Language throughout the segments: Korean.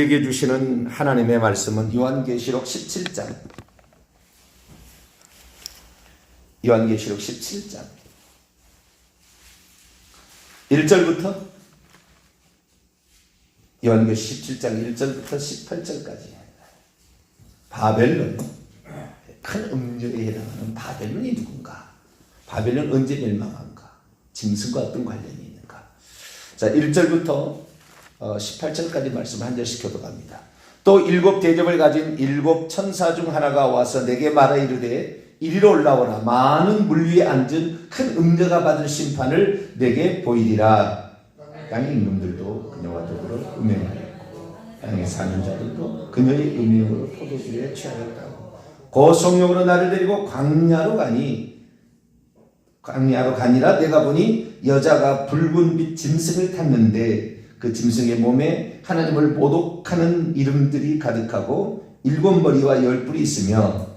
우리에게 주시는 하나님의 말씀은 요한계시록 17장 1절부터 요한계시 17장 1절부터 18절까지 바벨론, 큰 음료에 해당하는 바벨론이 누군가? 바벨론 언제 멸망한가? 짐승과 어떤 관련이 있는가? 자, 1절부터 18절까지 말씀을 한 절씩 교독합니다. 또 일곱 대접을 가진 일곱 천사 중 하나가 와서 내게 말하 이르되 이리로 올라오라. 많은 물 위에 앉은 큰 음녀가 받을 심판을 내게 보이리라. 땅의 임금들도 그녀와 더불어 음행하였고 땅에 사는 자들도 그녀의 음행으로 포도주에 취하였다고. 그 성령으로 나를 데리고 광야로 가니라. 내가 보니 여자가 붉은 빛 짐승을 탔는데 그 짐승의 몸에 하나님을 모독하는 이름들이 가득하고 일곱 머리와 열 뿔이 있으며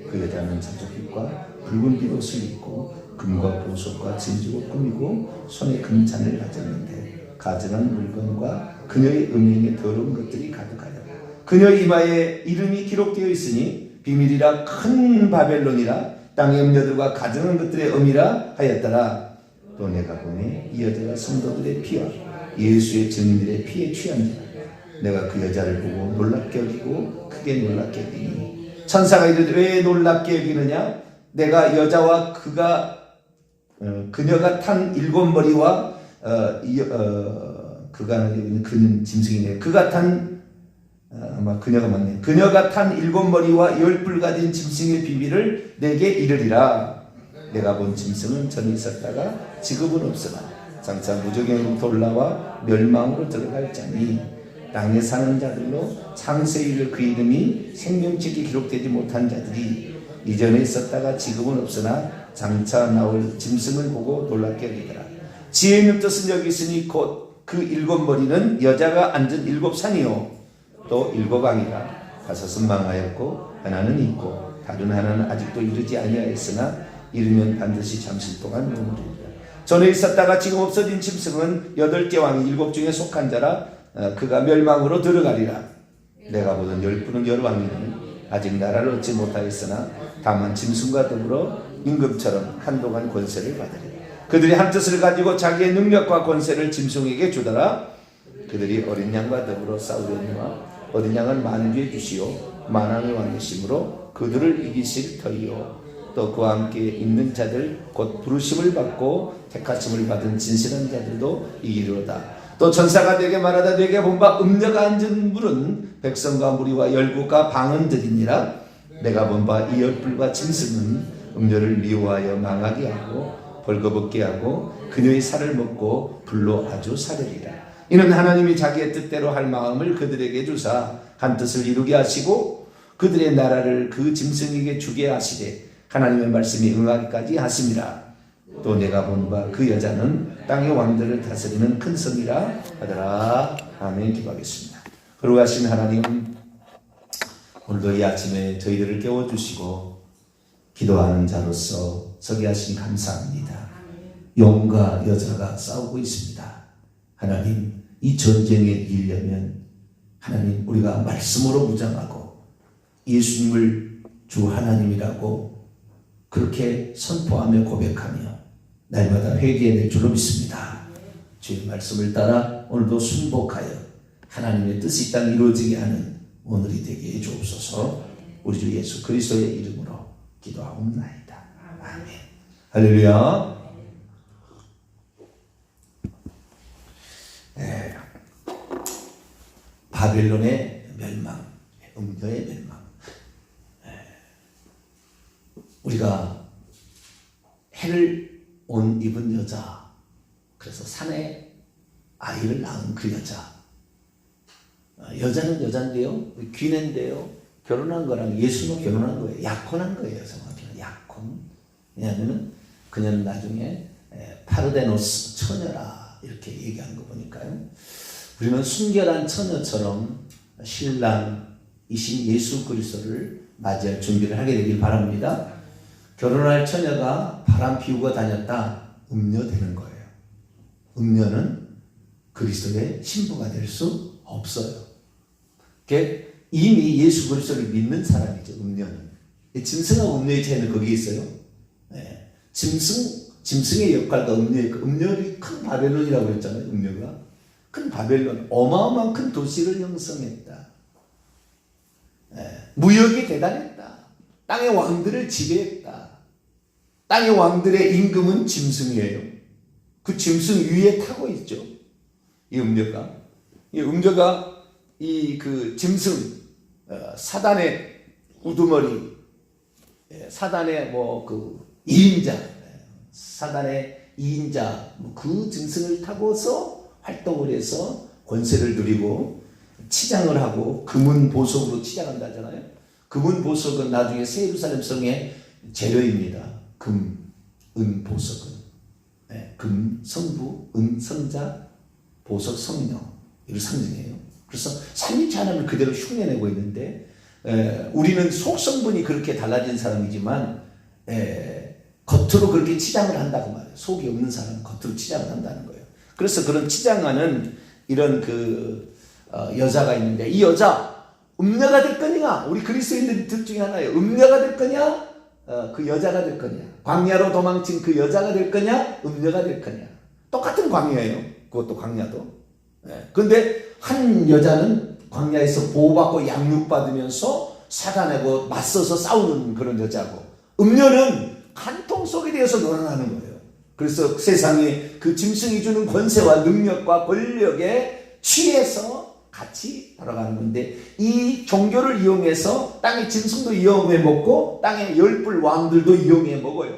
그 여자는 자줏빛과 붉은 빛 옷을 입고 금과 보석과 진주로 꾸미고 손에 금잔을 가졌는데 가증한 물건과 그녀의 음행에 더러운 것들이 가득하여 그녀의 이마에 이름이 기록되어 있으니 비밀이라 큰 바벨론이라 땅의 음녀들과 가증한 것들의 음이라 하였더라. 또 내가 보니 이 여자가 성도들의 피와 예수의 증인들의 피에 취한 자라. 내가 그 여자를 보고 놀랍게 여기고 크게 놀랍게 여기니 천사가 이르되 왜 놀랍게 여기느냐? 내가 여자와 그녀가 탄 일곱 머리와 그는 짐승이네. 그가 탄 그녀가 맞네. 그녀가 탄 일곱 머리와 열 뿔 가진 짐승의 비밀을 내게 이르리라. 내가 본 짐승은 전에 있었다가 지금은 없으나 장차 무저갱으로부터 올라와 멸망으로 들어갈 자니 땅에 사는 자들로 창세에 이를 그 이름이 생명책에 기록되지 못한 자들이 이전에 있었다가 지금은 없으나 장차 나올 짐승을 보고 놀랍게 여기더라. 지혜 있는 뜻은 여기 있으니 곧 그 일곱 머리는 여자가 앉은 일곱 산이요 또 일곱 왕이라. 다섯은 망하였고 하나는 있고 다른 하나는 아직도 이르지 아니하였으나 이르면 반드시 잠시 동안 머무르리라. 전에 있었다가 지금 없어진 짐승은 여덟째 왕이 일곱 중에 속한 자라. 그가 멸망으로 들어가리라. 내가 보던 열 뿔은 열 왕이니 아직 나라를 얻지 못하였으나 다만 짐승과 더불어 임금처럼 한동안 권세를 받으리라. 그들이 한 뜻을 가지고 자기의 능력과 권세를 짐승에게 주더라. 그들이 어린 양과 더불어 싸우려니와 어린 양은 만주의 주시오 만왕의 왕이시므로 그들을 이기실 터이요 또 그와 함께 있는 자들 곧 부르심을 받고 택하심을 받은 진실한 자들도 이기리로다. 또 천사가 내게 말하다 내게 본 바 음녀가 앉은 물은 백성과 무리와 열국과 방언들이니라. 내가 본 바 이 열불과 짐승은 음녀를 미워하여 망하게 하고 벌거벗게 하고 그녀의 살을 먹고 불로 아주 사르리라. 이는 하나님이 자기의 뜻대로 할 마음을 그들에게 주사 한 뜻을 이루게 하시고 그들의 나라를 그 짐승에게 주게 하시되 하나님의 말씀이 응하기까지 하심이라. 또 내가 본 바 그 여자는 땅의 왕들을 다스리는 큰 성이라 하더라. 아멘. 기도하겠습니다. 거룩하신 하나님, 오늘도 이 아침에 저희들을 깨워주시고 기도하는 자로서 서게 하신 감사합니다. 용과 여자가 싸우고 있습니다. 하나님, 이 전쟁에 이기려면 하나님 우리가 말씀으로 무장하고 예수님을 주 하나님이라고 그렇게 선포하며 고백하며 날마다 회개해낼 줄로 믿습니다. 주의 말씀을 따라 오늘도 순복하여 하나님의 뜻이 이 땅에 이루어지게 하는 오늘이 되게 해 주옵소서. 우리 주 예수 그리스도의 이름으로 기도하옵나이다. 아멘. 할렐루야. 네. 바벨론의 멸망, 음녀의 멸망. 우리가 해를 온 입은 여자, 그래서 산에 아이를 낳은 그 여자. 여자는 여잔데요, 귀낸데요, 결혼한 거랑 예수는 결혼한 거예요. 약혼한 거예요. 정확히는 약혼. 왜냐하면 그녀는 나중에 파르데노스 처녀라 이렇게 얘기한 거 보니까요. 우리는 순결한 처녀처럼 신랑이신 예수 그리스도를 맞이할 준비를 하게 되길 바랍니다. 결혼할 처녀가 바람 피우고 다녔다, 음녀되는 거예요. 음녀는 그리스도의 신부가 될 수 없어요. 이미 예수 그리스도를 믿는 사람이죠. 음녀는. 짐승하고 음녀의 차이는 거기에 있어요. 네. 짐승의 역할과 음녀의 큰 바벨론이라고 했잖아요. 음녀가 큰 바벨론, 어마어마한 큰 도시를 형성했다. 네. 무역이 대단했다. 땅의 왕들을 지배했다. 땅의 왕들의 임금은 짐승이에요. 그 짐승 위에 타고 있죠. 이 음녀가. 이 음녀가 그 짐승, 사단의 우두머리, 사단의 그 2인자, 사단의 2인자, 그 짐승을 타고서 활동을 해서 권세를 누리고 치장을 하고 금은 보석으로 치장한다 하잖아요. 금은 보석은 나중에 새 예루살렘 성의 재료입니다. 금, 은, 보석은. 금, 성부, 은, 성자, 보석, 성령. 이를 상징해요. 그래서 삼위일체 하나님을 그대로 흉내내고 있는데, 우리는 속성분이 그렇게 달라진 사람이지만, 겉으로 그렇게 치장을 한다고 말해요. 속이 없는 사람은 겉으로 치장을 한다는 거예요. 그래서 그런 치장하는 이런 여자가 있는데, 이 여자, 음녀가 될 거냐? 우리 그리스도인들 중에 하나예요. 음녀가 될 거냐? 그 여자가 될 거냐? 광야로 도망친 그 여자가 될 거냐? 음녀가 될 거냐? 똑같은 광야예요. 그것도 광야도. 그런데 한 여자는 광야에서 보호받고 양육받으면서 사단하고 맞서서 싸우는 그런 여자고, 음녀는 간통 속에 대해서 놀아나는 거예요. 그래서 세상에 그 짐승이 주는 권세와 능력과 권력에 취해서 같이 돌아가는 건데, 이 종교를 이용해서 땅의 짐승도 이용해 먹고 땅의 열불 왕들도 이용해 먹어요.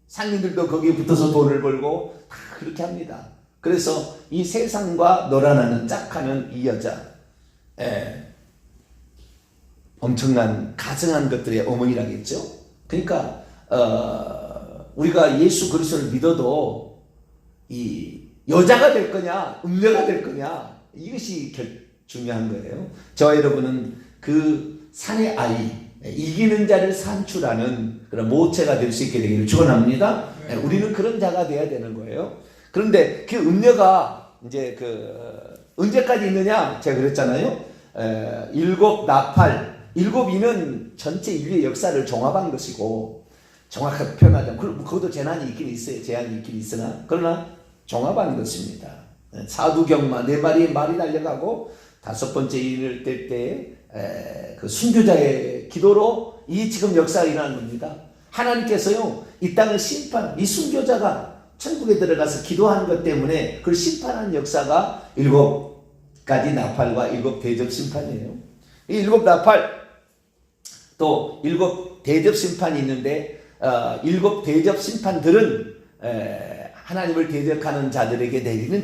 상인들도 거기에 붙어서 돈을 벌고 다 그렇게 합니다. 그래서 이 세상과 놀아나는 짝하는 이 여자, 엄청난 가증한 것들의 어머니라겠죠. 그러니까 우리가 예수 그리스도를 믿어도 이 여자가 될 거냐 음녀가 될 거냐, 이것이 중요한 거예요. 저와 여러분은 그 산의 아이, 이기는 자를 산출하는 그런 모체가 될 수 있게 되기를 축원합니다. 우리는 그런 자가 돼야 되는 거예요. 그런데 그 음녀가 이제 언제까지 있느냐? 제가 그랬잖아요. 일곱 나팔, 일곱 이는 전체 인류의 역사를 종합한 것이고, 정확하게 표현하자면 그것도 재난이 있긴 있어요. 재앙이 있긴 있으나, 그러나 종합한 것입니다. 사두경마 4마리의 말이 달려가고 5번째 인을 뗄 때 그 순교자의 기도로 이 지금 역사가 일어나는 겁니다. 하나님께서요, 이 땅을 이 순교자가 천국에 들어가서 기도하는 것 때문에 그걸 심판하는 역사가 7가지 나팔과 7 대접 심판이에요. 이 7 나팔, 또 7 대접 심판이 있는데, 7 대접 심판들은 하나님을 대적하는 자들에게 내리는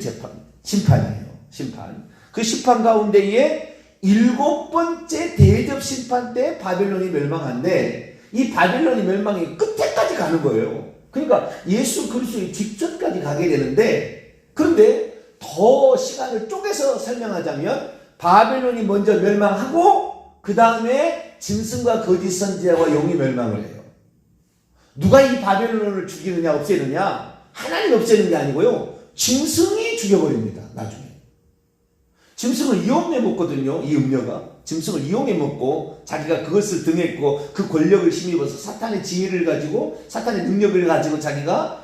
심판이에요. 심판. 그 심판 가운데에 7번째 대접 심판 때 바벨론이 멸망한데, 이 바벨론이 멸망이 끝에까지 가는 거예요. 그러니까 예수 그리스도의 직전까지 가게 되는데, 그런데 더 시간을 쪼개서 설명하자면 바벨론이 먼저 멸망하고 그 다음에 짐승과 거짓 선지자와 용이 멸망을 해요. 누가 이 바벨론을 죽이느냐 없애느냐? 하나님 없애는 게 아니고요, 짐승이 죽여버립니다. 나중에 짐승을 이용해 먹거든요. 이 음녀가 짐승을 이용해 먹고 자기가 그것을 등했고 그 권력을 힘입어서 사탄의 지혜를 가지고, 사탄의 능력을 가지고 자기가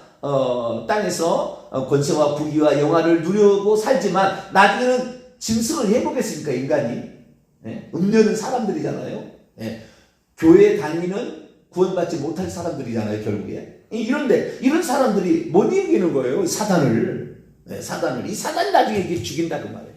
땅에서 권세와 부귀와 영화를 누려고 살지만, 나중에는 짐승을 해보겠습니까? 인간이. 음녀는 사람들이잖아요. 교회 다니는 구원받지 못할 사람들이잖아요, 결국에. 이런데 이런 사람들이 못 이기는 거예요. 사단을. 이 사단이 나중에 이게 죽인다 그 말이에요.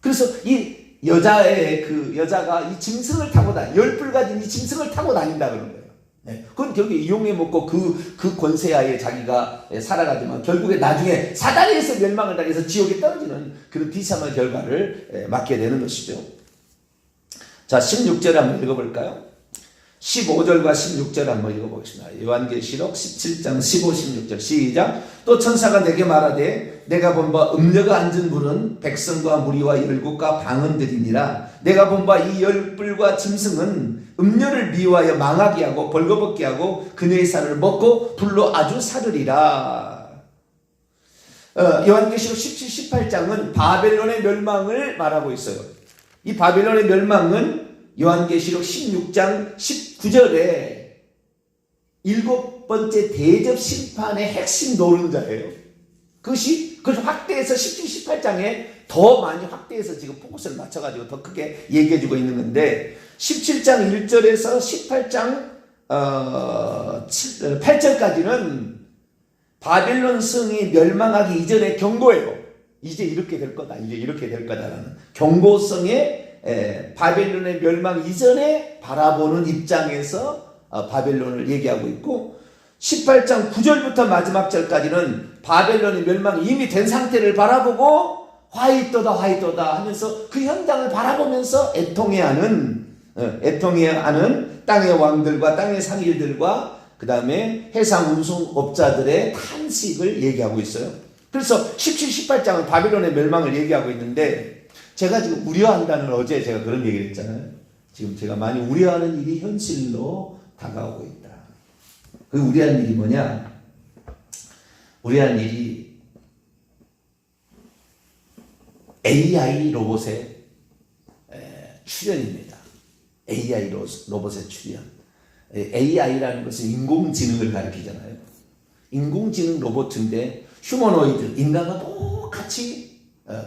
그래서 이 여자가 이 짐승을 타고 열불 가진 이 짐승을 타고 다닌다 그런 거예요. 그건 결국에 이용해 먹고 그 권세하에 자기가 살아가지만, 결국에 나중에 사단에 의해서 멸망을 당해서 지옥에 떨어지는 그런 비참한 결과를 맞게 되는 것이죠. 자, 16절 한번 읽어볼까요? 15절과 16절 한번 읽어보겠습니다. 요한계시록 17장 15, 16절 시작. 또 천사가 내게 말하되, 내가 본 바 음녀가 앉은 물은 백성과 무리와 열국과 방언들이니라. 내가 본 바 이 열불과 짐승은 음녀를 미워하여 망하게 하고 벌거벗게 하고 그녀의 살을 먹고 불로 아주 사르리라. 요한계시록 17, 18장은 바벨론의 멸망을 말하고 있어요. 이 바벨론의 멸망은 요한계시록 16장 19절에 일곱 번째 대접 심판의 핵심 노른자예요. 그것이 확대해서 17, 18장에 더 많이 확대해서 지금 포커스를 맞춰가지고 더 크게 얘기해주고 있는 건데 17장 1절에서 18장 8절까지는 바벨론 성이 멸망하기 이전의 경고예요. 이제 이렇게 될 거다. 이제 이렇게 될 거다라는 경고성의 바벨론의 멸망 이전에 바라보는 입장에서 바벨론을 얘기하고 있고 18장 9절부터 마지막 절까지는 바벨론의 멸망이 이미 된 상태를 바라보고 화이또다 화이또다 하면서 그 현장을 바라보면서 애통해하는 땅의 왕들과 땅의 상일들과 그 다음에 해상 운송업자들의 탄식을 얘기하고 있어요. 그래서 17, 18장은 바벨론의 멸망을 얘기하고 있는데 제가 지금 우려한다는 어제 제가 그런 얘기를 했잖아요. 지금 제가 많이 우려하는 일이 현실로 다가오고 있다. 그 우려하는 일이 뭐냐? 우려하는 일이 AI 로봇의 출현입니다. AI 로봇의 출현. AI라는 것은 인공지능을 가리키잖아요. 인공지능 로봇인데 휴머노이드, 인간과 똑같이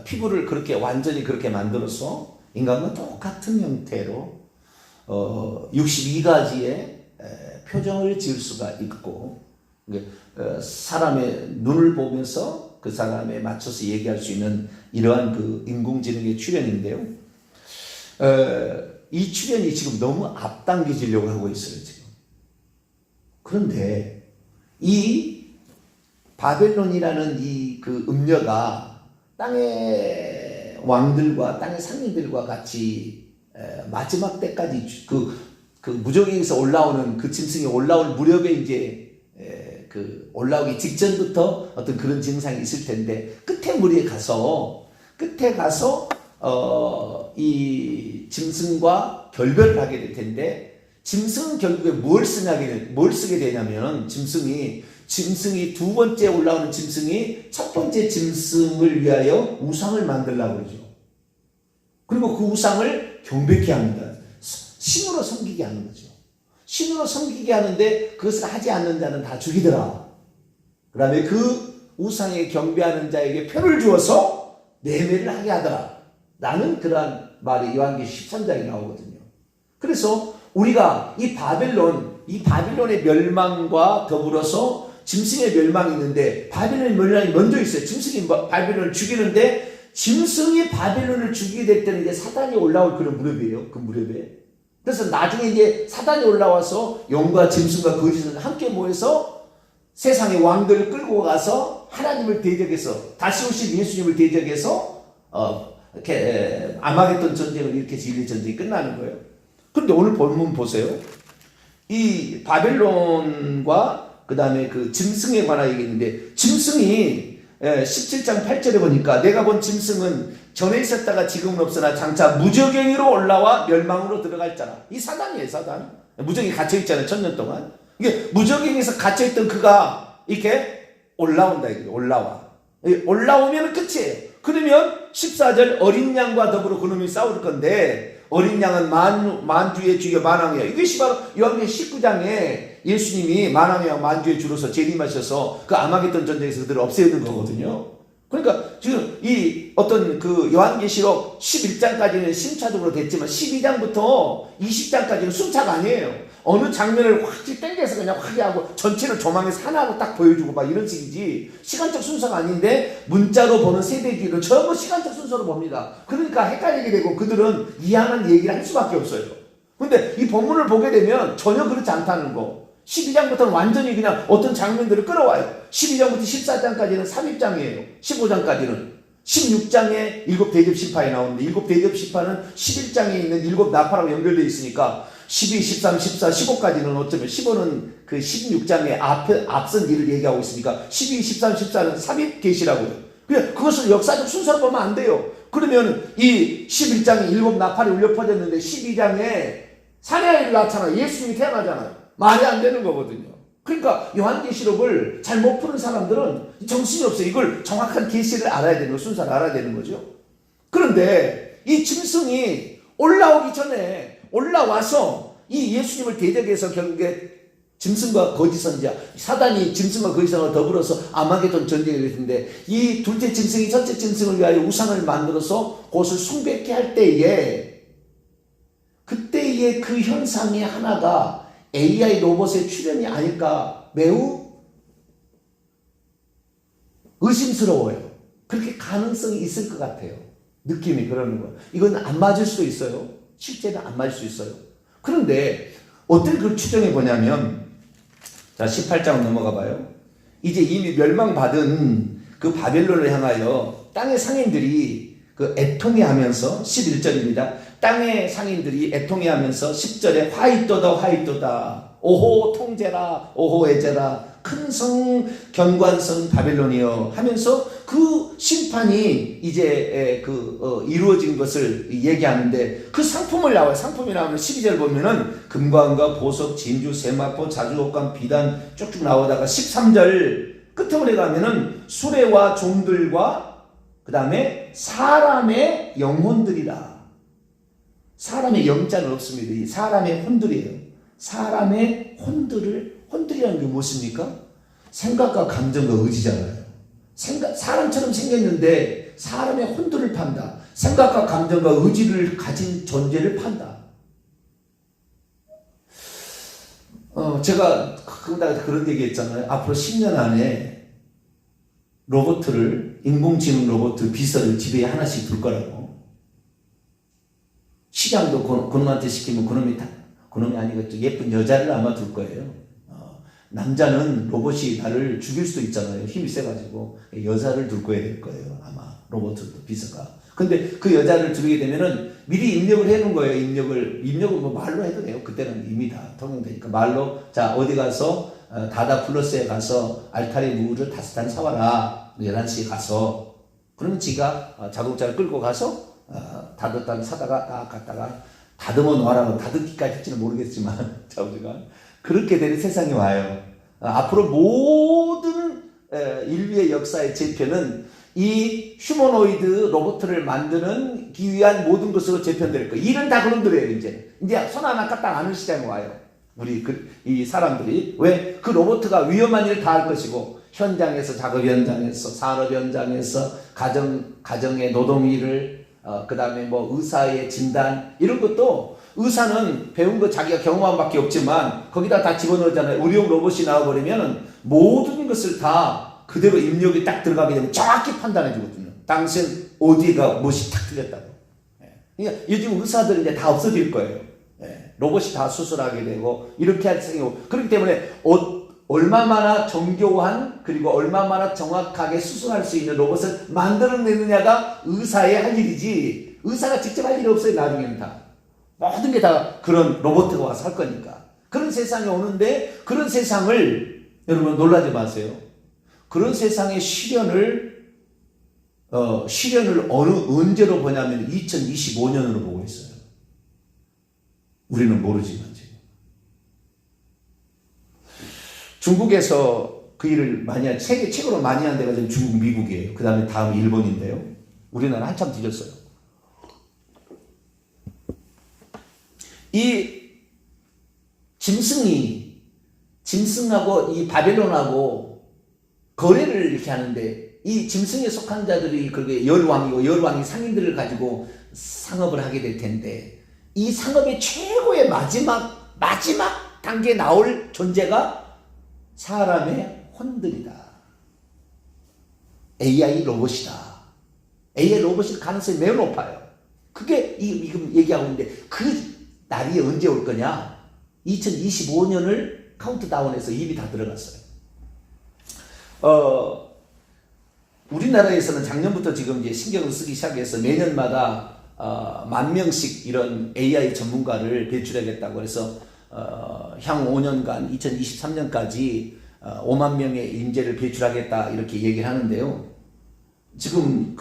피부를 그렇게 완전히 그렇게 만들어서 인간과 똑같은 형태로 62가지의 표정을 지을 수가 있고 사람의 눈을 보면서 그 사람에 맞춰서 얘기할 수 있는 이러한 그 인공지능의 출현인데요. 이 출현이 지금 너무 앞당겨지려고 하고 있어요, 지금. 그런데 이 바벨론이라는 이 그 음녀가 땅의 왕들과 땅의 상인들과 같이 마지막 때까지 그 무적에서 올라오는 그 짐승이 올라올 무렵에 이제 그 올라오기 직전부터 어떤 그런 증상이 있을 텐데 끝에 가서 이 짐승과 결별을 하게 될 텐데 짐승은 결국에 뭘 쓰게 되냐면 짐승이 두 번째 올라오는 짐승이 첫 번째 짐승을 위하여 우상을 만들려고 그러죠. 그리고 그 우상을 경배케 합니다. 신으로 섬기게 하는 거죠. 신으로 섬기게 하는데 그것을 하지 않는 자는 다 죽이더라. 그 다음에 그 우상에 경배하는 자에게 표를 주어서 매매를 하게 하더라. 라는 그러한 말이 요한계시록 13장에 나오거든요. 그래서 우리가 이 바빌론의 멸망과 더불어서 짐승의 멸망이 있는데 바빌론의 멸망이 먼저 있어요. 짐승이 바빌론을 죽이는데 짐승이 바빌론을 죽이게 될 때는 이제 사단이 올라올 그런 무렵이에요. 그 무렵에. 그래서 나중에 이제 사단이 올라와서 용과 짐승과 거짓은 함께 모여서 세상의 왕들을 끌고 가서 하나님을 대적해서 다시 오신 예수님을 대적해서 이렇게 아마겟돈 전쟁을 일으켜서 인류 전쟁이 끝나는 거예요. 그런데 오늘 본문 보세요. 이 바벨론과 그 다음에 그 짐승에 관한 얘기인데 짐승이 17장 8절에 보니까 내가 본 짐승은 전에 있었다가 지금은 없으나 장차 무저갱이로 올라와 멸망으로 들어갈 자라. 이 사단이에요, 사단. 무저갱이 갇혀있잖아요, 1000년 동안. 이게 무저갱에서 갇혀있던 그가 이렇게 올라온다, 이게 올라와. 올라오면 끝이에요. 그러면 14절 어린 양과 더불어 그놈이 싸울 건데 어린 양은 만주의 주여 만왕이여. 이것이 바로 요한계시록 19장에 예수님이 만왕의 양 만주의 주로서 재림하셔서 그 아마겟돈 전쟁에서 그들을 없애는 거거든요. 그러니까 지금 이 어떤 그 요한계시록 11장까지는 심차적으로 됐지만 12장부터 20장까지는 순차가 아니에요. 어느 장면을 확 땡겨서 그냥 확 하고 전체를 조망해서 하나하고 딱 보여주고 막 이런 식이지 시간적 순서가 아닌데 문자로 보는 세대기를 전부 시간적 순서로 봅니다. 그러니까 헷갈리게 되고 그들은 이해하는 얘기를 할 수밖에 없어요. 근데 이 본문을 보게 되면 전혀 그렇지 않다는 거. 12장부터는 완전히 그냥 어떤 장면들을 끌어와요. 12장부터 14장까지는 삽입장이에요. 15장까지는 16장에 일곱 대접 심판이 나오는데 일곱 대접 심판은 11장에 있는 일곱 나팔하고 연결되어 있으니까 12, 13, 14, 15까지는 어쩌면 15는 그 16장에 앞선 일을 얘기하고 있으니까 12, 13, 14는 삽입 계시라고요. 그것을 역사적 순서로 보면 안 돼요. 그러면 이 11장에 일곱 나팔이 울려 퍼졌는데 12장에 사내아이를 낳잖아요. 예수님이 태어나잖아요. 말이 안 되는 거거든요. 그러니까 요한계시록을 잘 못 푸는 사람들은 정신이 없어요. 이걸 정확한 계시를 알아야 되는 거, 순서를 알아야 되는 거죠. 그런데 이 짐승이 올라오기 전에 올라와서 이 예수님을 대적해서 결국에 짐승과 거짓 선지자, 사단이 짐승과 거짓 선지자와 더불어서 아마게돈 전쟁이 됐는데, 이 둘째 짐승이 첫째 짐승을 위하여 우상을 만들어서 그것을 숭배케 할 때에, 그때의 그 현상의 하나가 AI 로봇의 출현이 아닐까 매우 의심스러워요. 그렇게 가능성이 있을 것 같아요. 느낌이 그러는 거예요. 이건 안 맞을 수도 있어요. 실제는 안 맞을 수 있어요. 그런데 어떻게 그걸 추정해 보냐면, 자 18장 넘어가 봐요. 이제 이미 멸망받은 그 바벨론을 향하여 땅의 상인들이 그 애통해하면서, 11절입니다. 땅의 상인들이 애통해하면서 10절에 화이또다 화이또다 오호 통제라 오호 애제라 큰 성 견관성 바벨론이여 하면서 그 심판이 이제 이루어진 것을 얘기하는데, 그 상품을 나와요. 상품이 나오면 12절 보면은 금과 은과 보석 진주 세마포 자주옥감 비단 쭉쭉 나오다가 13절 끝에 가면은 수레와 종들과 그 다음에 사람의 영혼들이라. 사람의 영자는 없습니다. 이 사람의 혼들이에요. 사람의 혼들이라는 게 무엇입니까? 생각과 감정과 의지잖아요. 사람처럼 생겼는데 사람의 혼들을 판다. 생각과 감정과 의지를 가진 존재를 판다. 제가 그런 얘기 했잖아요. 앞으로 10년 안에 인공지능 로봇 비서를 집에 하나씩 둘 거라고. 시장도 그놈한테 시키면 그놈이 아니겠죠. 예쁜 여자를 아마 둘 거예요. 남자는 로봇이 나를 죽일 수도 있잖아요. 힘이 세가지고. 여자를 둘 거예요. 아마 로봇 비서가. 근데 그 여자를 두게 되면은 미리 입력을 해놓은 거예요. 입력을 뭐 말로 해도 돼요. 그때는 이미 다 통용되니까. 말로, 자, 어디 가서, 다다 플러스에 가서 알타리 무를 5잔 사와라. 11시에 가서. 그러면 지가 자동차를 끌고 가서, 다듬단 사다가 딱 갔다가 다듬어 놓으라고, 다듬기까지 할지는 모르겠지만, 자우지가. 그렇게 되는 세상이 와요. 앞으로 모든 인류의 역사의 재편은 이 휴머노이드 로봇을 만드는 위한 모든 것으로 재편될 거예요. 일은 다 그놈들이에요, 이제 손 하나 까딱 안 할 시장에 와요. 이 사람들이. 왜? 그 로봇가 위험한 일을 다 할 것이고, 현장에서, 작업 현장에서, 산업 현장에서, 가정의 노동 일을, 그 다음에 의사의 진단, 이런 것도 의사는 배운 거 자기가 경험한 밖에 없지만 거기다 다 집어넣잖아요. 우리용 로봇이 나와버리면 모든 것을 다 그대로 입력이 딱 들어가게 되면 정확히 판단해 주거든요. 당신 어디가 무엇이 딱 틀렸다고. 그러니까 요즘 의사들은 이제 다 없어질 거예요. 로봇이 다 수술하게 되고 이렇게 할 생각이고. 그렇기 때문에 얼마나 정교한, 그리고 얼마나 정확하게 수술할 수 있는 로봇을 만들어내느냐가 의사의 할 일이지, 의사가 직접 할 일이 없어요. 나중에는 다 모든 게 다 그런 로봇가 와서 할 거니까. 그런 세상이 오는데, 그런 세상을 여러분 놀라지 마세요. 그런 세상의 실현을 언제로 보냐면 2025년으로 보고 있어요. 우리는 모르지만 지금. 중국에서 그 일을 많이 한, 세계 최고로 많이 한 데가 지금 중국, 미국이에요. 그 다음에 다음 일본인데요. 우리나라 한참 뒤졌어요. 이 짐승하고 이 바벨론하고 거래를 이렇게 하는데, 이 짐승에 속한 자들이 그게 열왕이고, 열왕이 상인들을 가지고 상업을 하게 될 텐데, 이 상업의 최고의 마지막 단계에 나올 존재가 사람의 혼들이다. AI 로봇이다. AI 로봇일 가능성이 매우 높아요. 그게 지금 얘기하고 있는데, 그 날이 언제 올 거냐? 2025년을 카운트다운해서 입이 다 들어갔어요. 우리나라에서는 작년부터 지금 이제 신경을 쓰기 시작해서 매년마다 10,000명씩 이런 AI 전문가를 배출하겠다고 해서 향후 5년간 2023년까지 5만 명의 인재를 배출하겠다 이렇게 얘기를 하는데요. 지금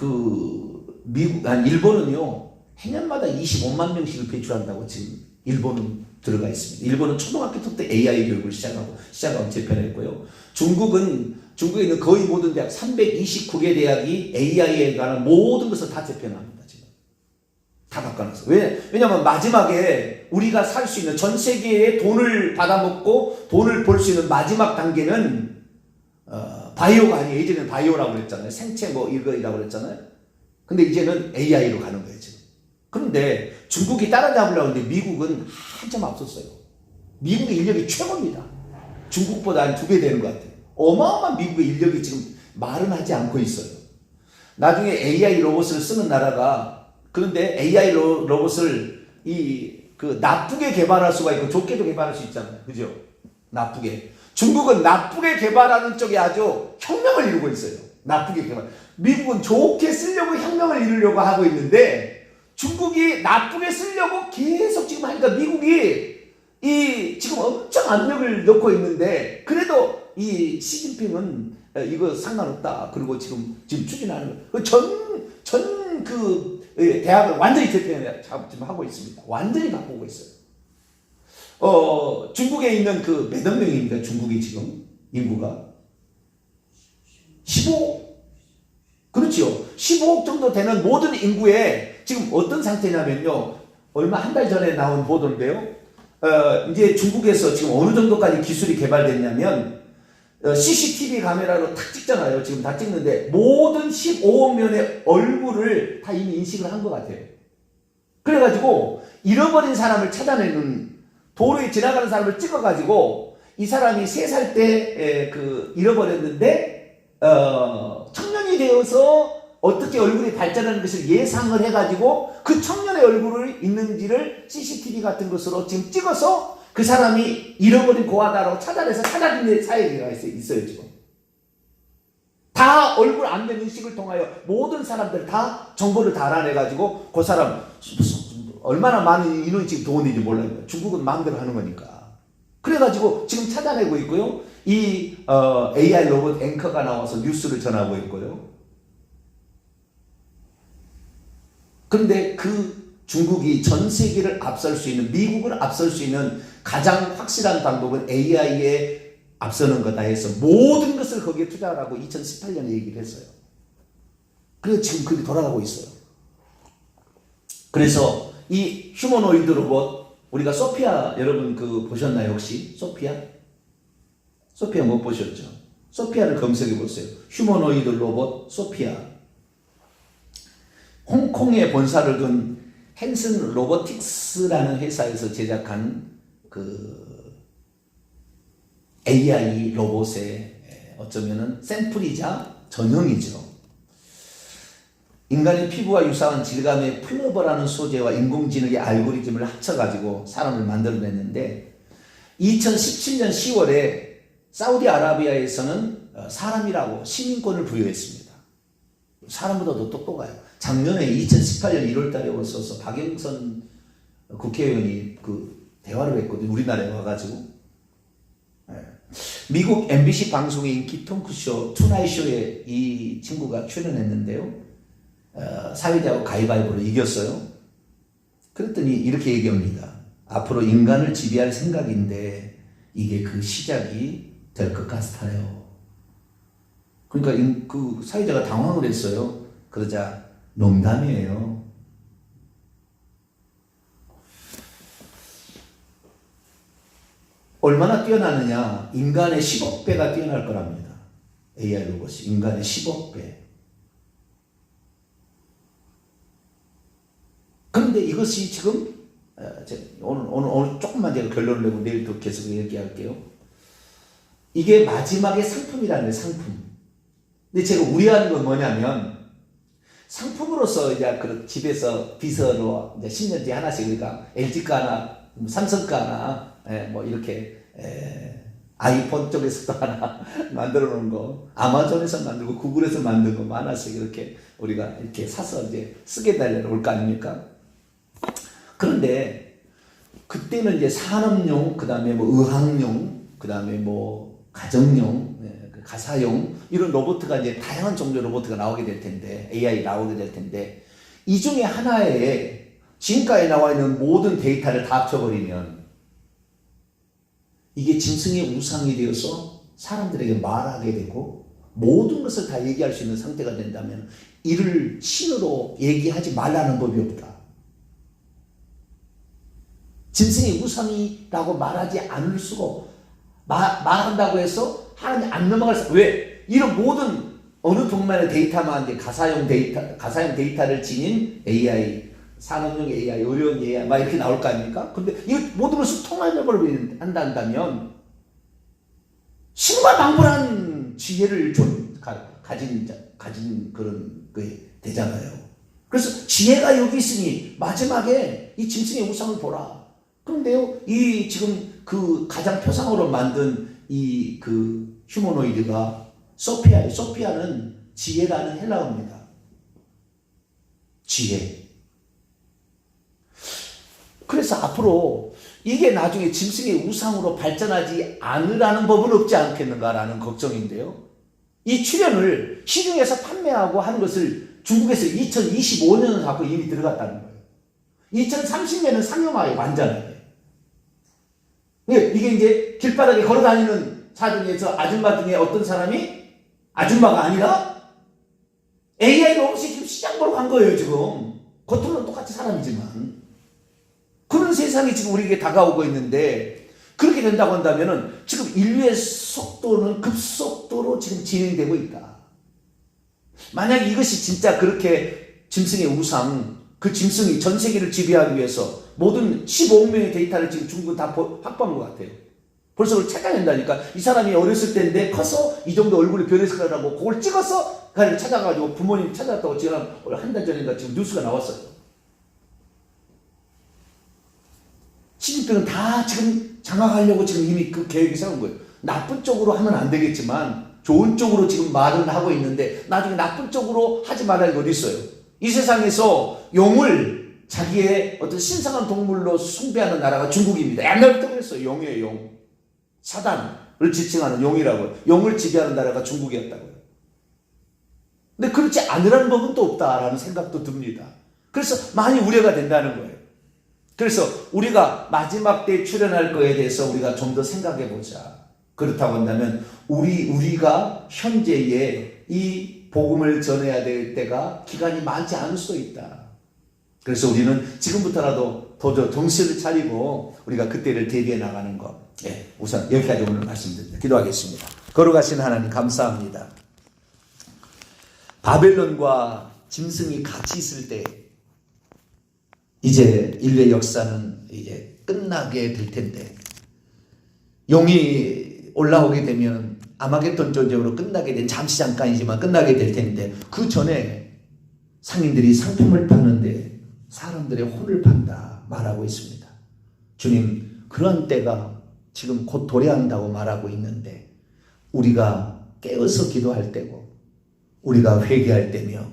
일본은요, 해년마다 25만 명씩을 배출한다고 지금 일본은 들어가 있습니다. 일본은 초등학교 때부터 AI 교육을 시작하고 재편했고요. 중국에 있는 거의 모든 대학 329개 대학이 AI에 관한 모든 것을 다 재편합니다. 지금 다 바꿔놨어. 왜냐하면 마지막에 우리가 살 수 있는 전 세계에 돈을 받아먹고 돈을 벌 수 있는 마지막 단계는 바이오가 아니에요. 예전에는 바이오라고 그랬잖아요. 생체 뭐 이거라고 그랬잖아요. 근데 이제는 AI로 가는 거예요, 지금. 그런데 중국이 따라잡으려고 하는데 미국은 한참 앞섰어요. 미국의 인력이 최고입니다. 중국보다 한 2배 되는 것 같아요. 어마어마한 미국의 인력이 지금 말은 하지 않고 있어요. 나중에 AI 로봇을 쓰는 나라가, 그런데 AI 로봇을 나쁘게 개발할 수가 있고 좋게도 개발할 수 있잖아요. 그죠? 나쁘게. 중국은 나쁘게 개발하는 쪽에 아주 혁명을 이루고 있어요. 나쁘게 개발. 미국은 좋게 쓰려고 혁명을 이루려고 하고 있는데 중국이 나쁘게 쓰려고 계속 지금 하니까 미국이 지금 엄청 압력을 넣고 있는데 그래도 이 시진핑은 이거 상관없다. 그리고 지금 추진하는 거. 대학을 완전히 재편을 지금 하고 있습니다. 완전히 바꾸고 있어요. 중국에 있는 몇 명입니까? 중국이 지금 인구가 15억. 그렇죠. 15억 정도 되는 모든 인구에 지금 어떤 상태냐면요. 얼마 한 달 전에 나온 보도인데요. 이제 중국에서 지금 어느 정도까지 기술이 개발됐냐면 CCTV 카메라로 탁 찍잖아요. 지금 다 찍는데 모든 15억 명의 얼굴을 다 이미 인식을 한 것 같아요. 그래가지고 잃어버린 사람을 찾아내는 도로에 지나가는 사람을 찍어가지고 이 사람이 3살 때 잃어버렸는데 청년이 되어서 어떻게 얼굴이 발전하는 것을 예상을 해가지고 그 청년의 얼굴이 있는지를 CCTV 같은 것으로 지금 찍어서 그 사람이 잃어버린 고아다라고 찾아내서 찾아주는 사회가 있어요, 지금. 다 얼굴 안면 인식을 통하여 모든 사람들 다 정보를 다 알아내가지고 그 사람 얼마나 많은 인원이 지금 동원인지 몰라요. 중국은 마음대로 하는 거니까. 그래가지고 지금 찾아내고 있고요. AI 로봇 앵커가 나와서 뉴스를 전하고 있고요. 그런데 중국이 전 세계를 앞설 수 있는, 미국을 앞설 수 있는 가장 확실한 방법은 AI에 앞서는 거다 해서 모든 것을 거기에 투자하라고 2018년에 얘기를 했어요. 그래서 지금 그게 돌아가고 있어요. 그래서 이 휴머노이드 로봇, 우리가 소피아 여러분 보셨나요 혹시? 소피아 못 보셨죠? 소피아를 검색해 보세요. 휴머노이드 로봇 소피아. 홍콩에 본사를 둔 헨슨 로보틱스라는 회사에서 제작한 AI 로봇의 어쩌면은 샘플이자 전형이죠. 인간의 피부와 유사한 질감의 플러버라는 소재와 인공지능의 알고리즘을 합쳐가지고 사람을 만들어냈는데 2017년 10월에 사우디아라비아에서는 사람이라고 시민권을 부여했습니다. 사람보다 더 똑똑해요. 작년에 2018년 1월달에 오셔서 박영선 국회의원이 대화를 했거든요. 우리나라에 와가지고. 미국 MBC 방송의 인기 토크쇼 투나잇쇼에 이 친구가 출연했는데요. 사회자하고 가위바위보로 이겼어요. 그랬더니 이렇게 얘기합니다. 앞으로 인간을 지배할 생각인데 이게 그 시작이 될 것 같아요. 그러니까 사회자가 당황을 했어요. 그러자 농담이에요. 얼마나 뛰어나느냐? 인간의 10억 배가 뛰어날 거랍니다. AI 로봇이 인간의 10억 배. 그런데 이것이 지금 오늘 조금만 제가 결론을 내고 내일 또 계속 얘기할게요. 이게 마지막의 상품이라는 거예요. 상품. 근데 제가 우려하는 건 뭐냐면 상품으로서 이제 집에서 비서로 이제 10년 뒤에 하나씩 그러니까 LG 거 하나, 삼성 거 하나, 뭐 이렇게 아이폰 쪽에서도 하나 만들어 놓은 거, 아마존에서 만들고 구글에서 만든 거 하나씩 이렇게 우리가 이렇게 사서 이제 쓰게 되올 거 아닙니까? 그런데 그때는 이제 산업용, 그 다음에 뭐 의학용, 그 다음에 뭐 가정용, 가사용 이런 로봇가 이제 다양한 종류의 로봇가 나오게 될 텐데 AI 나오게 될 텐데 이 중에 하나에 지금까지 나와 있는 모든 데이터를 다 합쳐버리면 이게 짐승의 우상이 되어서 사람들에게 말하게 되고 모든 것을 다 얘기할 수 있는 상태가 된다면 이를 신으로 얘기하지 말라는 법이 없다. 짐승의 우상이라고 말하지 않을 수가 말한다고 해서 하나님 안 넘어갈 수. 왜? 이런 모든 어느 동만의 데이터만 이제 가사용 데이터를 지닌 AI, 산업용 AI, 의료용 AI 막 이렇게 나올 거 아닙니까? 근데 이 모든 것을 통합을 한다면 신과망불한 지혜를 가진 그런 게 되잖아요. 그래서 지혜가 여기 있으니 마지막에 이 짐승의 우상을 보라. 그런데요, 이 지금 그 가장 표상으로 만든 이 그 휴머노이드가 소피아예요. 소피아는 지혜라는 헬라어입니다. 지혜. 그래서 앞으로 이게 나중에 짐승의 우상으로 발전하지 않으라는 법은 없지 않겠는가라는 걱정인데요. 이 출현을 시중에서 판매하고 하는 것을 중국에서 2025년을 갖고 이미 들어갔다는 거예요. 2030년은 상용화에 완전하게. 이게 이제 길바닥에 걸어다니는 차 중에서 아줌마 중에 어떤 사람이 아줌마가 아니라 AI 로봇이 지금 시장 보러 간 거예요, 지금. 겉으로는 똑같이 사람이지만. 그런 세상이 지금 우리에게 다가오고 있는데, 그렇게 된다고 한다면은 지금 인류의 속도는 급속도로 지금 진행되고 있다. 만약 이것이 진짜 그렇게 짐승의 우상, 그 짐승이 전 세계를 지배하기 위해서 모든 15억 명의 데이터를 지금 중국은 다 확보한 것 같아요. 벌써 그걸 찾아낸다니까. 이 사람이 어렸을 때인데 커서 이 정도 얼굴이 변했을 거라고 그걸 찍어서 찾아가지고 부모님 찾아갔다고 지금 한 달 전인가 지금 뉴스가 나왔어요. 시진핑은 다 지금 장악하려고 지금 이미 그 계획이 세운 거예요. 나쁜 쪽으로 하면 안 되겠지만 좋은 쪽으로 지금 말은 하고 있는데 나중에 나쁜 쪽으로 하지 말라는 게 어디 있어요. 이 세상에서 용을 자기의 어떤 신성한 동물로 숭배하는 나라가 중국입니다. 옛날부터 그랬어요. 용이에요, 용. 사단을 지칭하는 용이라고요. 용을 지배하는 나라가 중국이었다고요. 근데 그렇지 않으라는 법은 또 없다라는 생각도 듭니다. 그래서 많이 우려가 된다는 거예요. 그래서 우리가 마지막 때에 출현할 거에 대해서 우리가 좀 더 생각해 보자. 그렇다고 한다면 우리가 현재의 이 복음을 전해야 될 때가 기간이 많지 않을 수도 있다. 그래서 우리는 지금부터라도 더 정신을 차리고 우리가 그때를 대비해 나가는 것. 우선 여기까지 오늘 말씀드립니다. 기도하겠습니다. 거룩하신 하나님 감사합니다. 바벨론과 짐승이 같이 있을 때 이제 인류의 역사는 이제 끝나게 될 텐데, 용이 올라오게 되면 아마겟돈 전쟁으로 끝나게 된, 잠깐이지만 끝나게 될 텐데, 그 전에 상인들이 상품을 파는데 사람들의 혼을 판다 말하고 있습니다. 주님, 그런 때가 지금 곧 도래한다고 말하고 있는데 우리가 깨어서 기도할 때고 우리가 회개할 때며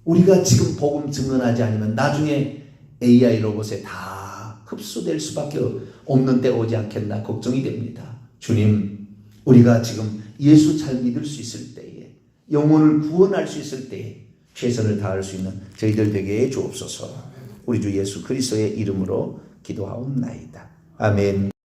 우리가 지금 복음 증언하지 않으면 나중에 AI 로봇에 다 흡수될 수밖에 없는 때가 오지 않겠나 걱정이 됩니다. 주님, 우리가 지금 예수 잘 믿을 수 있을 때에, 영혼을 구원할 수 있을 때에 최선을 다할 수 있는 저희들 되게 해 주옵소서. 우리 주 예수 그리스도의 이름으로 기도하옵나이다. 아멘.